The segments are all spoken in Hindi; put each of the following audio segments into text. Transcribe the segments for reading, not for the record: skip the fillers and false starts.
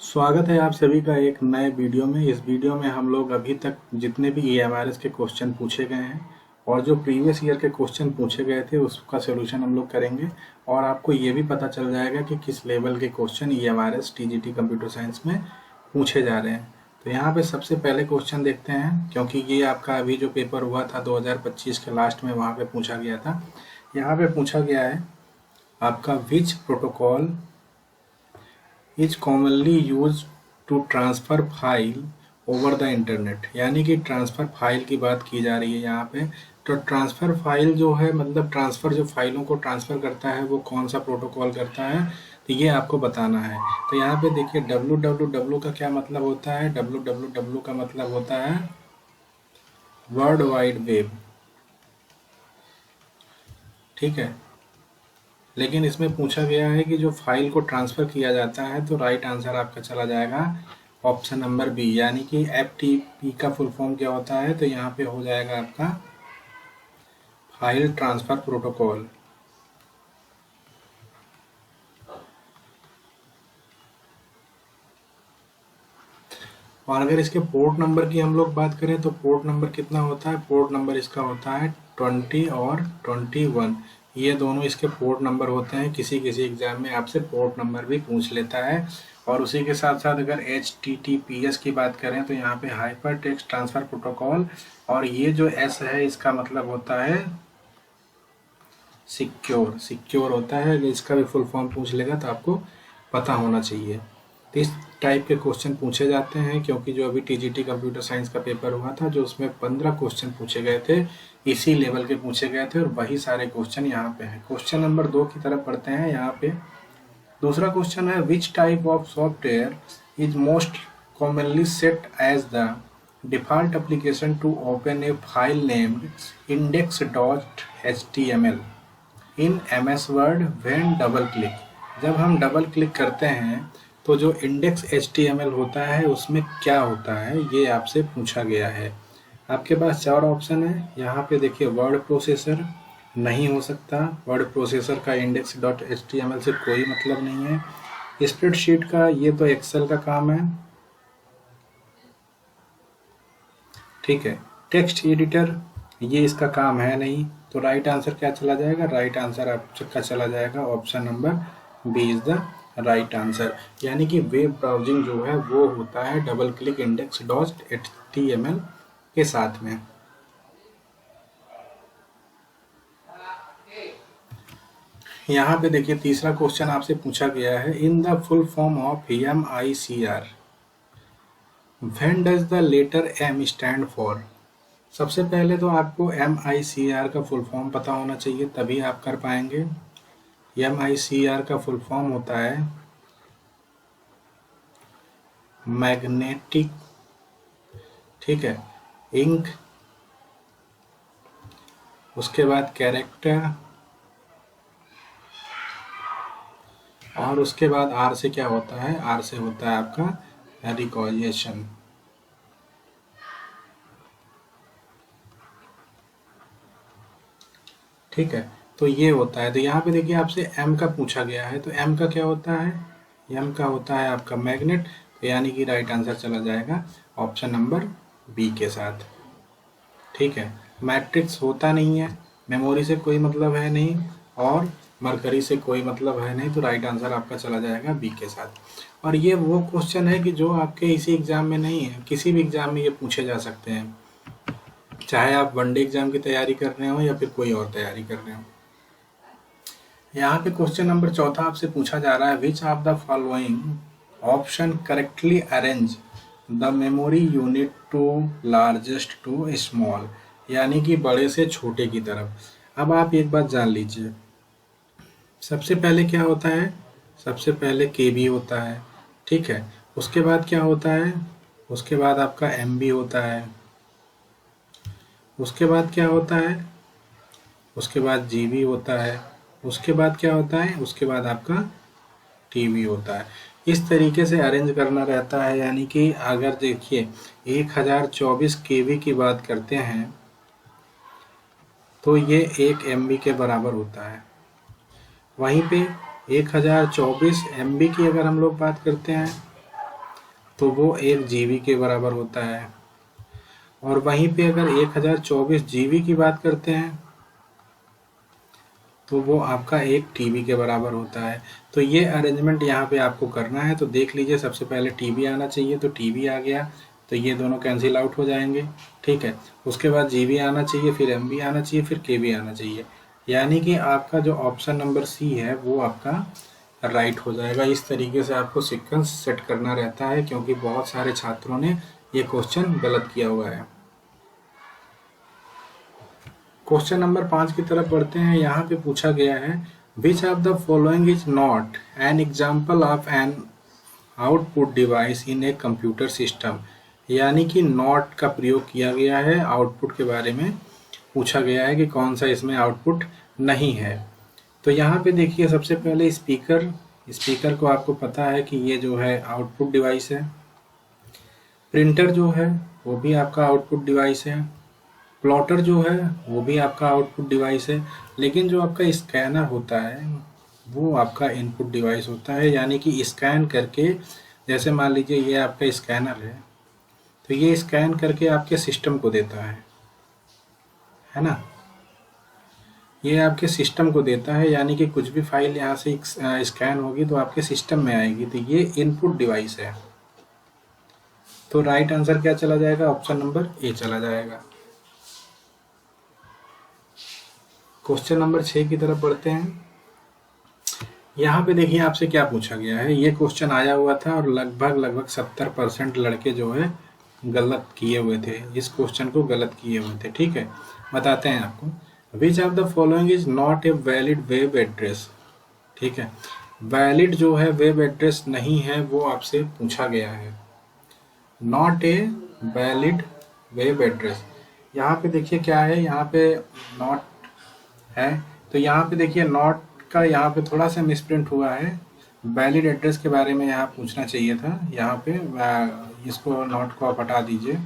स्वागत है आप सभी का एक नए वीडियो में। इस वीडियो में हम लोग अभी तक जितने भी EMRS के क्वेश्चन पूछे गए हैं और जो प्रीवियस ईयर के क्वेश्चन पूछे गए थे उसका सॉल्यूशन हम लोग करेंगे और आपको ये भी पता चल जाएगा कि किस लेवल के question EMRS TGT computer science में पूछे जा रहे हैं। तो यहाँ पे सबसे पहले क्वेश्चन देखते हैं, क्योंकि ये आपका अभी जो पेपर हुआ था 2025 के लास्ट में, वहाँ पे पूछा गया था। यहाँ पे पूछा गया है आपका which protocol is commonly use to transfer file over the internet. यानी कि ट्रांसफ़र फाइल की बात की जा रही है यहाँ पे। तो ट्रांसफ़र फाइल जो है, मतलब ट्रांसफ़र जो फाइलों को ट्रांसफ़र करता है वो कौन सा प्रोटोकॉल करता है, तो ये आपको बताना है। तो यहाँ पे देखिए www का क्या मतलब होता है। www का मतलब होता है वर्ल्ड वाइड वेब, ठीक है। लेकिन इसमें पूछा गया है कि जो फाइल को ट्रांसफ़र किया जाता है, तो राइट आंसर आपका चला जाएगा ऑप्शन नंबर बी, यानी कि FTP का फुल फॉर्म क्या होता है। तो यहाँ पे हो जाएगा आपका फाइल ट्रांसफ़र प्रोटोकॉल। और अगर इसके पोर्ट नंबर की हम लोग बात करें तो पोर्ट नंबर कितना होता है, पोर्ट नंबर इसका होता है 20 और 21। ये दोनों इसके पोर्ट नंबर होते हैं। किसी किसी एग्जाम में आपसे पोर्ट नंबर भी पूछ लेता है। और उसी के साथ साथ अगर HTTPS की बात करें तो यहाँ पे हाइपर टेक्स्ट ट्रांसफ़र प्रोटोकॉल, और ये जो S है इसका मतलब होता है सिक्योर। सिक्योर होता है। अगर इसका भी फुल फॉर्म पूछ लेगा तो आपको पता होना चाहिए। तो इस टाइप के क्वेश्चन पूछे जाते हैं, क्योंकि जो अभी TGT कंप्यूटर साइंस का पेपर हुआ था, जो उसमें 15 क्वेश्चन पूछे गए थे, इसी लेवल के पूछे गए थे और वही सारे क्वेश्चन यहाँ पे हैं। क्वेश्चन नंबर 2 की तरफ पढ़ते हैं। यहाँ पे दूसरा क्वेश्चन है, which type of software is most commonly set as the default application to open a file named index.html in MS Word when double click. जब हम डबल क्लिक करते हैं तो जो index.html होता है उसमें क्या होता है, ये आपसे पूछा गया है। आपके पास 4 ऑप्शन है। यहाँ पे देखिए, वर्ड प्रोसेसर नहीं हो सकता। वर्ड प्रोसेसर का index.html से कोई मतलब नहीं है। स्प्रेडशीट का, ये तो एक्सेल का काम है, ठीक है। टेक्स्ट एडिटर, ये इसका काम है नहीं। तो राइट आंसर क्या चला जाएगा, राइट आंसर आपका चला जाएगा option number B is the right answer. यानी कि वेब ब्राउजिंग जो है वो होता है डबल क्लिक index.html के साथ में। यहाँ पे देखिए, तीसरा क्वेश्चन आपसे पूछा गया है, in the full form of MICR when does the letter M stand for. सबसे पहले तो आपको MICR का फुल फॉर्म पता होना चाहिए, तभी आप कर पाएंगे। MICR का फुल फॉर्म होता है मैग्नेटिक, ठीक है, इंक, उसके बाद कैरेक्टर, और उसके बाद R से क्या होता है, R से होता है आपका रिकॉग्निशन। ठीक है, तो ये होता है। तो यहाँ पे देखिए, आपसे M का पूछा गया है, तो M का क्या होता है, M का होता है आपका मैग्नेट। तो यानी कि राइट आंसर चला जाएगा ऑप्शन नंबर बी के साथ, ठीक है। मैट्रिक्स होता नहीं है, मेमोरी से कोई मतलब है नहीं, और मरकरी से कोई मतलब है नहीं। तो राइट आंसर आपका चला जाएगा बी के साथ। और ये वो क्वेश्चन है कि जो आपके इसी एग्जाम में नहीं है, किसी भी एग्जाम में ये पूछे जा सकते हैं, चाहे आप वनडे एग्जाम की तैयारी कर रहे हो या फिर कोई और तैयारी कर रहे हो। यहाँ पे क्वेश्चन नंबर 4 आपसे पूछा जा रहा है, which of the following option correctly arrange the memory unit to largest to small. यानी कि बड़े से छोटे की तरफ। अब आप एक बात जान लीजिए, सबसे पहले क्या होता है, सबसे पहले KB होता है, ठीक है। उसके बाद क्या होता है, उसके बाद आपका MB होता है, उसके बाद क्या होता है, उसके बाद GB होता है, उसके बाद क्या होता है, उसके बाद आपका TB होता है। इस तरीके से अरेंज करना रहता है। यानी कि अगर देखिए 1024 KB की बात करते हैं तो ये 1 MB के बराबर होता है। वहीं पे 1024 MB की अगर हम लोग बात करते हैं तो वो 1 GB के बराबर होता है। और वहीं पे अगर 1024 GB की बात करते हैं तो वो आपका 1 TB के बराबर होता है। तो ये अरेंजमेंट यहाँ पे आपको करना है। तो देख लीजिए, सबसे पहले TB आना चाहिए, तो TB आ गया, तो ये दोनों कैंसिल आउट हो जाएंगे, ठीक है। उसके बाद GB आना चाहिए, फिर MB आना चाहिए, फिर KB आना चाहिए, यानी कि आपका जो ऑप्शन नंबर C है वो आपका राइट हो जाएगा। इस तरीके से आपको सीक्वेंस सेट करना रहता है, क्योंकि बहुत सारे छात्रों ने ये क्वेश्चन गलत किया हुआ है। क्वेश्चन नंबर 5 की तरफ बढ़ते हैं। यहाँ पे पूछा गया है, which of the following is not an example of an output device in a computer system, यानी कि नॉट का प्रयोग किया गया है। आउटपुट के बारे में पूछा गया है कि कौन सा इसमें आउटपुट नहीं है। तो यहाँ पे देखिए, सबसे पहले स्पीकर को आपको पता है कि ये जो है आउटपुट डिवाइस है। प्रिंटर जो है वो भी आपका आउटपुट डिवाइस है। प्लॉटर जो है वो भी आपका आउटपुट डिवाइस है। लेकिन जो आपका स्कैनर होता है वो आपका इनपुट डिवाइस होता है, यानी कि स्कैन करके, जैसे मान लीजिए ये आपका स्कैनर है, तो ये स्कैन करके आपके सिस्टम को देता है ना, ये आपके सिस्टम को देता है, यानी कि कुछ भी फाइल यहाँ से स्कैन होगी तो आपके सिस्टम में आएगी, तो ये इनपुट डिवाइस है। तो राइट आंसर क्या चला जाएगा? ऑप्शन नंबर ए चला जाएगा। क्वेश्चन नंबर 6 की तरफ बढ़ते हैं। यहाँ पे देखिए आपसे क्या पूछा गया है। ये क्वेश्चन आया हुआ था और लगभग 70% लड़के जो है गलत किए हुए थे, इस क्वेश्चन को गलत किए हुए थे, ठीक है। बताते हैं आपको, विच of the following is not a valid web address, ठीक है। वैलिड जो है वेब एड्रेस नहीं है, वो आपसे पूछा गया है। Not a valid web address, यहाँ पे देखिए क्या है, यहाँ पे नॉट है, तो यहाँ पे देखिए नॉट का यहाँ पे थोड़ा सा मिसप्रिंट हुआ है। वैलिड एड्रेस के बारे में यहाँ पूछना चाहिए था, यहाँ पे इसको नॉट को आप हटा दीजिए,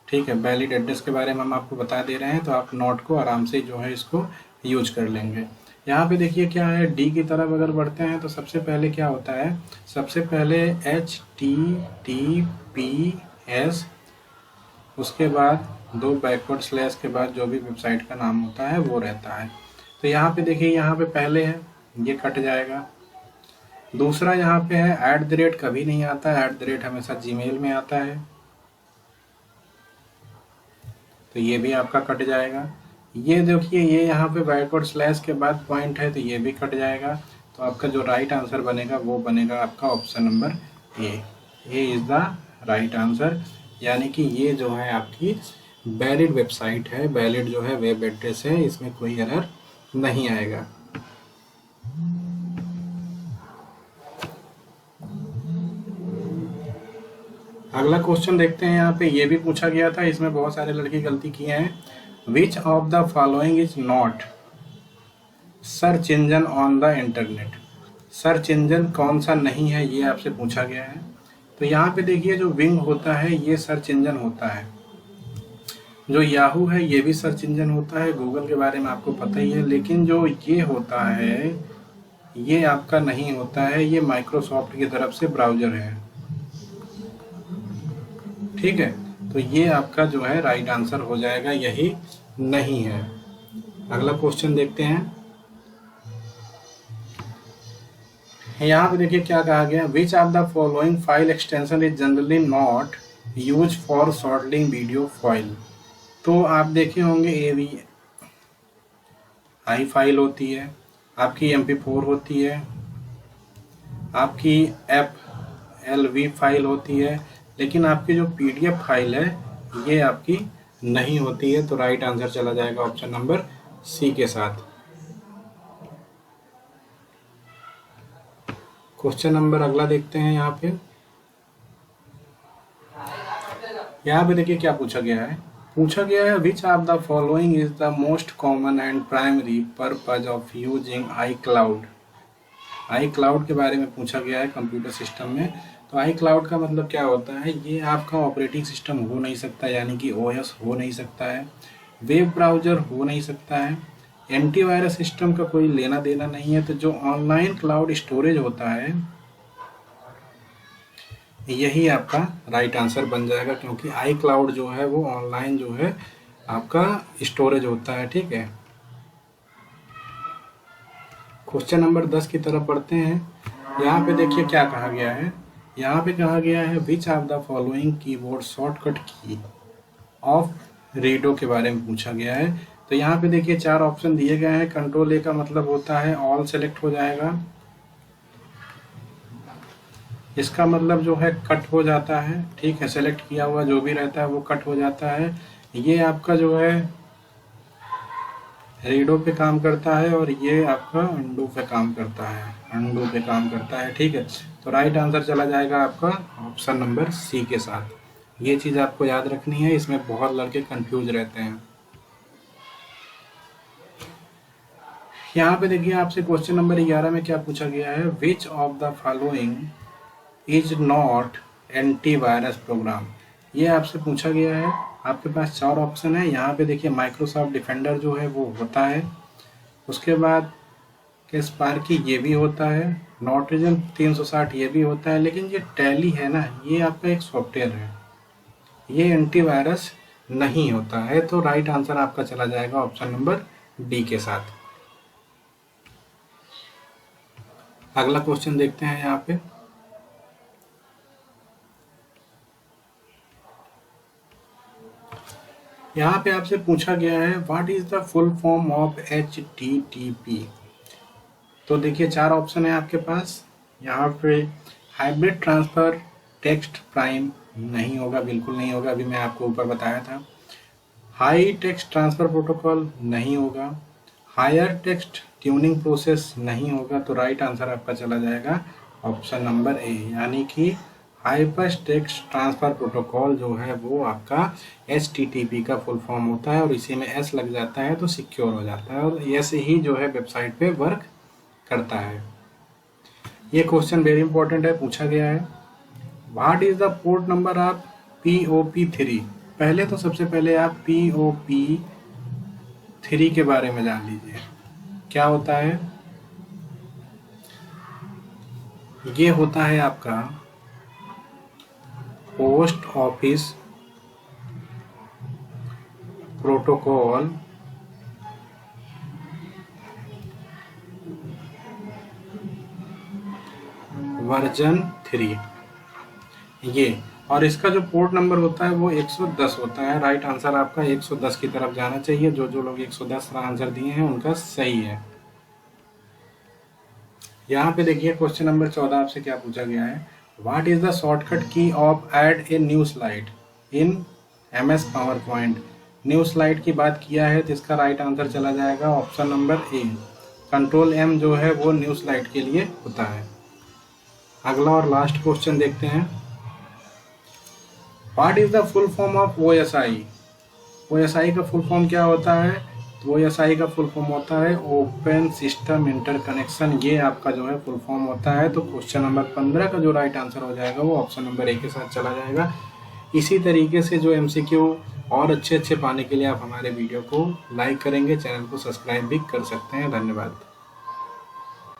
ठीक है। वैलिड एड्रेस के बारे में हम आपको बता दे रहे हैं, तो आप नॉट को आराम से जो है इसको यूज कर लेंगे। यहाँ पे देखिए क्या है, डी की तरफ अगर बढ़ते हैं तो सबसे पहले क्या होता है, सबसे पहले HTTPS, उसके बाद 2 बैकवर्ड स्लैश के बाद जो भी वेबसाइट का नाम होता है वो रहता है। तो यहाँ पे देखिए, यहाँ पे पहले है, ये कट जाएगा। दूसरा यहाँ पे है @ कभी नहीं आता है, @ हमेशा जीमेल में आता है, तो ये भी आपका कट जाएगा। ये देखिए, ये यहाँ पे बैकवर्ड स्लैश के बाद पॉइंट है, तो ये भी कट जाएगा। तो आपका जो राइट आंसर बनेगा वो बनेगा आपका option number A is the right answer, यानी कि ये जो है आपकी वैलिड वेबसाइट है, वैलिड जो है वेब एड्रेस है, इसमें कोई एरर नहीं आएगा। अगला क्वेश्चन देखते हैं। यहाँ पे ये भी पूछा गया था, इसमें बहुत सारे लड़के गलती किए हैं। विच of the following is not search engine on the internet, search engine कौन सा नहीं है, ये आपसे पूछा गया है। तो यहाँ पे देखिए, जो विंग होता है ये सर्च इंजन होता है, जो याहू है ये भी सर्च इंजन होता है, गूगल के बारे में आपको पता ही है। लेकिन जो ये होता है ये आपका नहीं होता है, ये माइक्रोसॉफ्ट की तरफ से ब्राउजर है, ठीक है। तो ये आपका जो है राइट आंसर हो जाएगा, यही नहीं है। अगला क्वेश्चन देखते हैं। यहाँ पे देखिए क्या कहा गया, which of the following file extension is generally not use for storing video file. तो आप देखे होंगे AVI फाइल होती है, आपकी MP4 होती है, आपकी FLV फाइल होती है, लेकिन आपकी जो PDF फाइल है ये आपकी नहीं होती है। तो राइट आंसर चला जाएगा ऑप्शन नंबर सी के साथ। क्वेश्चन नंबर अगला देखते हैं। यहाँ पे देखिए क्या पूछा गया है। पूछा गया है, which of the following is the most common and primary purpose of using iCloud। iCloud के बारे में पूछा गया है कंप्यूटर सिस्टम में। तो iCloud का मतलब क्या होता है, ये आपका ऑपरेटिंग सिस्टम हो नहीं सकता, यानी कि OS हो नहीं सकता है, वेब ब्राउज़र हो नहीं सकता है, एंटीवायरस सिस्टम का कोई लेना देना नहीं है। तो जो ऑनलाइन क्लाउड स्टोरेज होता है यही आपका राइट आंसर बन जाएगा, क्योंकि आई क्लाउड जो है वो ऑनलाइन जो है आपका स्टोरेज होता है। ठीक है, क्वेश्चन नंबर 10 की तरफ बढ़ते हैं। यहाँ पे देखिए क्या कहा गया है। यहाँ पे कहा गया है which of the following keyboard shortcut की ऑफ रीडो के बारे में पूछा गया है। तो यहाँ पे देखिए 4 ऑप्शन दिए गए हैं। कंट्रोल ए का मतलब होता है ऑल सेलेक्ट हो जाएगा, इसका मतलब जो है कट हो जाता है। ठीक है, सेलेक्ट किया हुआ जो भी रहता है वो कट हो जाता है। ये आपका जो है रीडो पे काम करता है और ये आपका अंडू पे काम करता है, अंडू पे काम करता है। ठीक है, तो राइट आंसर चला जाएगा आपका ऑप्शन नंबर सी के साथ। ये चीज़ आपको याद रखनी है, इसमें बहुत लड़के कंफ्यूज रहते हैं। यहाँ पे देखिए आपसे क्वेश्चन नंबर 11 में क्या पूछा गया है, which of the following is not antivirus program. ये आपसे पूछा गया है। आपके पास 4 ऑप्शन है। यहाँ पे देखिए माइक्रोसॉफ्ट डिफेंडर जो है वो होता है, उसके बाद कैस्पार्की ये भी होता है, नॉर्टन 360 ये भी होता है, लेकिन ये टैली है ना, ये आपका एक सॉफ्टवेयर है, ये एंटीवायरस नहीं होता है। तो राइट आंसर आपका चला जाएगा ऑप्शन नंबर डी के साथ। अगला क्वेश्चन देखते हैं। यहाँ पे आपसे पूछा गया है what is the full form of HTTP। तो देखिए 4 ऑप्शन है आपके पास। यहाँ पे हाइब्रिड ट्रांसफर टेक्स्ट प्राइम नहीं होगा, बिल्कुल नहीं होगा, अभी मैं आपको ऊपर बताया था। हाई टेक्स्ट ट्रांसफर प्रोटोकॉल नहीं होगा, हायर टेक्स्ट ट्यूनिंग प्रोसेस नहीं होगा। तो राइट आंसर आपका चला जाएगा ऑप्शन नंबर ए, यानी कि हाइपर टेक्स्ट ट्रांसफर प्रोटोकॉल जो है वो आपका HTTP का फुल फॉर्म होता है, और इसी में S लग जाता है तो सिक्योर हो जाता है, और ऐसे ही जो है वेबसाइट पे वर्क करता है। ये क्वेश्चन वेरी इंपॉर्टेंट है, पूछा गया है what is the port number of POP3। पहले तो सबसे पहले आप POP3 के बारे में जान लीजिए क्या होता है। ये होता है आपका पोस्ट ऑफिस प्रोटोकॉल वर्जन 3 ये, और इसका जो पोर्ट नंबर होता है वो 110 होता है। राइट आंसर आपका 110 की तरफ जाना चाहिए। जो लोग 110 का आंसर दिए हैं उनका सही है। यहाँ पे देखिए क्वेश्चन नंबर 14 आपसे क्या पूछा गया है, व्हाट इज द शॉर्टकट की of add a new slide in MS power point. New slide की बात किया है तो इसका राइट आंसर चला जाएगा option number A, control M जो है वो न्यू स्लाइड के लिए होता है। अगला और लास्ट क्वेश्चन देखते हैं, what is the full form of OSI। OSI का फुल फॉर्म क्या होता है, तो OSI का फुल फॉर्म होता है ओपन सिस्टम इंटरकनेक्शन। ये आपका जो है फुल फॉर्म होता है। तो क्वेश्चन नंबर 15 का जो राइट आंसर हो जाएगा वो ऑप्शन नंबर ए के साथ चला जाएगा। इसी तरीके से जो MCQ और अच्छे पाने के लिए आप हमारे वीडियो को लाइक करेंगे, चैनल को सब्सक्राइब भी कर सकते हैं। धन्यवाद।